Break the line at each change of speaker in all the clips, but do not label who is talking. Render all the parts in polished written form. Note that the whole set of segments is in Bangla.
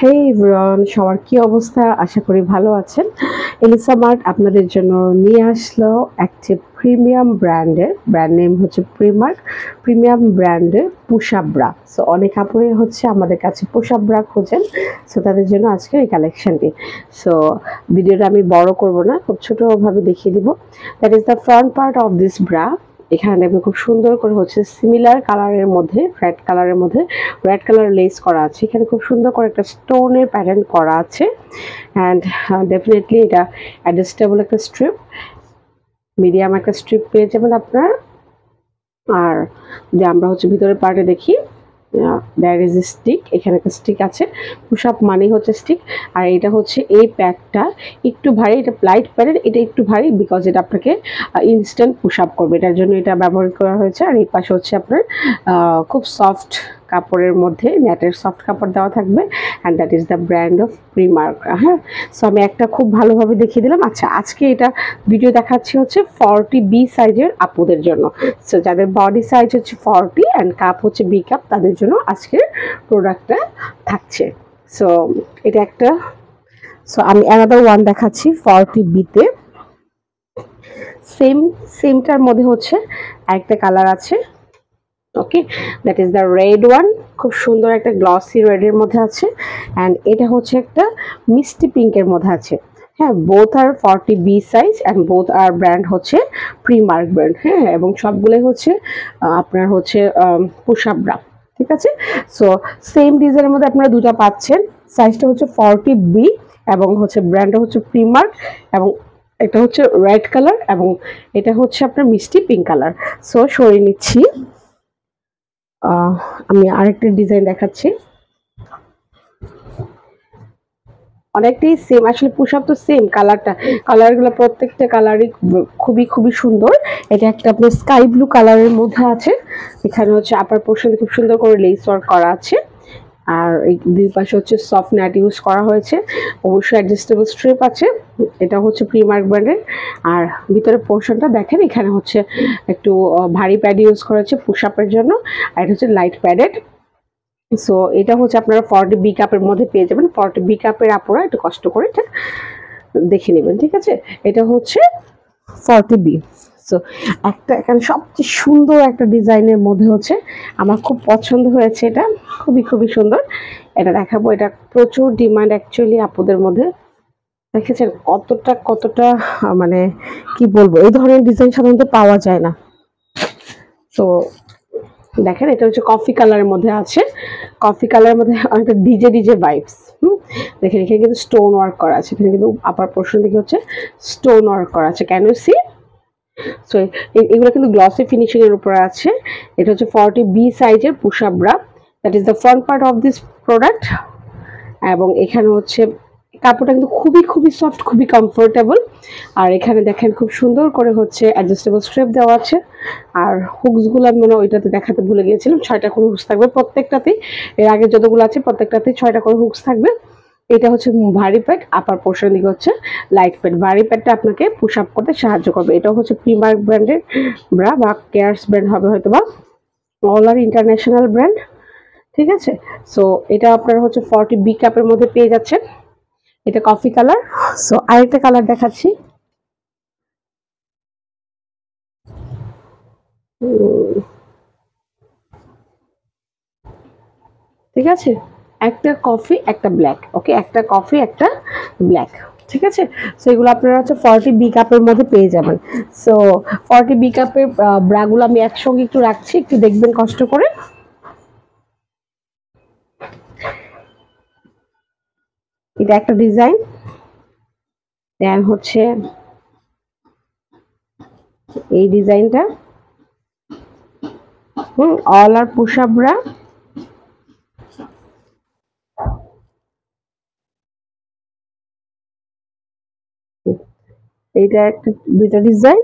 হেই এভরিওয়ান, সবার কি অবস্থা? আশা করি ভালো আছেন। এলিসা মার্ট আপনাদের জন্য নিয়ে আসলো একটি প্রিমিয়াম ব্র্যান্ড নেম হচ্ছে প্রিমিয়াম ব্র্যান্ডের পুশ আপ ব্রা। সো অনেক আপুরে হচ্ছে আমাদের কাছে পুশ আপ ব্রা খোঁজেন। সো তাদের জন্য আজকে এই কালেকশনটি। সো ভিডিওটা আমি বড় করব না, খুব ছোটোভাবে দেখিয়ে দিব। That is the front part of this bra. এখানে দেখবেন খুব সুন্দর করে হচ্ছে সিমিলার কালারের মধ্যে রেড কালার লেস করা আছে। এখানে খুব সুন্দর করে একটা স্টোনের প্যাটার্ন করা আছে। অ্যান্ড ডেফিনেটলি এটা অ্যাডজাস্টেবল একটা স্ট্রিপ, মিডিয়াম একটা স্ট্রিপ পেয়ে যাবেন আপনার। আর যে আমরা হচ্ছে ভিতরের পার্টে দেখি, দ্যার ইজ এ স্টিক। এখানে একটা স্টিক আছে। পুশ আপ মানেই হচ্ছে স্টিক। আর এটা হচ্ছে এই প্যাডটা একটু ভারী, এটা লাইট প্যাডের, এটা একটু ভারী বিকজ এটা আপনাকে ইনস্ট্যান্ট পুশ আপ করবে, এটার জন্য এটা ব্যবহার করা হয়েছে। আর এই পাশে হচ্ছে আপনার খুব সফট কাপড়ের মধ্যে নেটের সফট কাপড় দেওয়া থাকবে। And that is the brand of Primark. হ্যাঁ, সো আমি একটা খুব ভালোভাবে দেখিয়ে দিলাম। আচ্ছা, আজকে এটা ভিডিও দেখাচ্ছি হচ্ছে 40B সাইজের আপুদের জন্য। সো যাদের বডি সাইজ হচ্ছে 40 অ্যান্ড কাপ হচ্ছে বি কাপ, তাদের জন্য আজকের প্রোডাক্টটা থাকছে। সো এটা একটা। সো আমি অ্যানাদার ওয়ান দেখাচ্ছি 40Bতে। সেমটার মধ্যে হচ্ছে একটা কালার আছে। Okay, that is the red one. খুব সুন্দর একটা গ্লসি রেডের মধ্যে আছে। অ্যান্ড এটা হচ্ছে একটা মিষ্টি পিঙ্কের মধ্যে আছে। হ্যাঁ, both are 40B size and both are brand হচ্ছে প্রিমার্ক ব্র্যান্ড। হ্যাঁ, এবং সবগুলোই হচ্ছে আপনার হচ্ছে পুশ আপ ব্রা। ঠিক আছে, সো সেম ডিজাইনের মধ্যে আপনারা দুটো পাচ্ছেন। সাইজটা হচ্ছে 40B এবং হচ্ছে ব্র্যান্ডটা হচ্ছে প্রিমার্ক। এবং এটা হচ্ছে রেড কালার এবং এটা হচ্ছে আপনার মিষ্টি পিঙ্ক কালার। সো সরিয়ে নিচ্ছি। আমি আরেকটা ডিজাইন দেখাচ্ছি। অনেকটাই সেম, আসলে পুশ আপ তো সেম। কালারগুলো প্রত্যেকটা কালারই খুবই সুন্দর। এটা একটা আপনার স্কাই ব্লু কালারের মধ্যে আছে। এখানে হচ্ছে আপার পোর্শনে খুব সুন্দর করে লেস ওয়ার্ক করা আছে। আর এই দুই পাশে হচ্ছে সফট ন্যাট ইউজ করা হয়েছে। অবশ্যই অ্যাডজাস্টেবল স্ট্রিপ আছে। এটা হচ্ছে প্রিমার্ক ব্র্যান্ডের। আর ভিতরে পোর্শনটা দেখেন, এখানে হচ্ছে একটু ভারী প্যাড ইউজ করা হচ্ছে পুশ আপের জন্য। আর এটা হচ্ছে লাইট প্যাডেড। সো এটা হচ্ছে আপনারা 40B কাপের মধ্যে পেয়ে যাবেন। 40B কাপের আপুরা একটু কষ্ট করে এটা দেখে নেবেন। ঠিক আছে, এটা হচ্ছে 40B। সো একটা এখানে সবচেয়ে সুন্দর একটা ডিজাইনের মধ্যে হচ্ছে আমার খুব পছন্দ হয়েছে। এটা খুবই সুন্দর। এটা দেখাবো। এটা প্রচুর ডিমান্ড অ্যাকচুয়ালি আপুদের মধ্যে। দেখেছেন কতটা মানে কি বলবো, এই ধরনের ডিজাইন সাধারণত পাওয়া যায় না। তো দেখেন, এটা হচ্ছে কফি কালারের মধ্যে আছে। কফি কালারের মধ্যে অনেকটা ডিজে ভাইবস। দেখেন, এখানে কিন্তু স্টোন ওয়ার্ক করা আছে। এখানে কিন্তু আপার পোর্শন দিকে হচ্ছে স্টোন ওয়ার্ক করা আছে। Can you C? সো এগুলো কিন্তু গ্লসি ফিনিশিং এর উপরে আছে। এটা হচ্ছে 40B সাইজের push up bra. That is the front part of this product. এবং এখানে হচ্ছে কাপড়টা কিন্তু খুবই সফট, খুবই কমফোর্টেবল। আর এখানে দেখেন খুব সুন্দর করে হচ্ছে অ্যাডজাস্টেবল স্ট্রিপ দেওয়া আছে। আর হুকসগুলো আমি মনে ওইটাতে দেখাতে ভুলে গিয়েছিলাম। 6টা করে হুকস থাকবে প্রত্যেকটাতেই। এর আগে যতগুলো আছে প্রত্যেকটাতেই 6টা করে হুকস থাকবে। এটা হচ্ছে ভারী প্যাড, আপার পোর্শন দিকে হচ্ছে লাইট প্যাড। ভারী প্যাডটা আপনাকে পুশ আপ করতে সাহায্য করবে। এটাও হচ্ছে প্রিমার্ক ব্র্যান্ডের ব্রা বা কেয়ার্স ব্র্যান্ড হবে হয়তো বা, অল আর ইন্টারন্যাশনাল ব্র্যান্ড। ঠিক আছে, সো এটা আপনারা হচ্ছে 40B কাপের মধ্যে পেয়ে যাচ্ছেন। এটা কফি কালার। সো আরেকটা কালার দেখাচ্ছি। ঠিক আছে, একটা কফি একটা ব্ল্যাক। ওকে, একটা কফি একটা ব্ল্যাক। ঠিক আছে, সো এগুলো আপনারা হচ্ছে 40B কাপের মধ্যে পেয়ে যাবেন। সো 40B কাপের ব্রাগুলো আমি একসঙ্গে একটু রাখছি, একটু দেখবেন কষ্ট করে। এটা একটা ডিজাইন। দেন হচ্ছে এই ডিজাইনটা। অল আর পুশ আপ ব্রা। এইটা একটা, দুইটা ডিজাইন।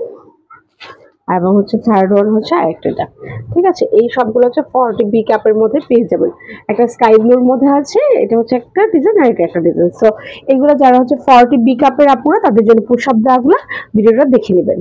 এবং হচ্ছে থার্ড ওয়ান হচ্ছে আরেকটা। ঠিক আছে, এই সবগুলো হচ্ছে 40B কাপের মধ্যে পেয়ে যাবেন। একটা স্কাই ব্লুর মধ্যে আছে, এটা হচ্ছে একটা ডিজাইন আর এটা একটা ডিজাইন। সো এগুলো যারা হচ্ছে 40B কাপের আপুরা, তাদের জন্য পুশ আপ ব্রাগুলো ভিডিওটা দেখে নেবেন।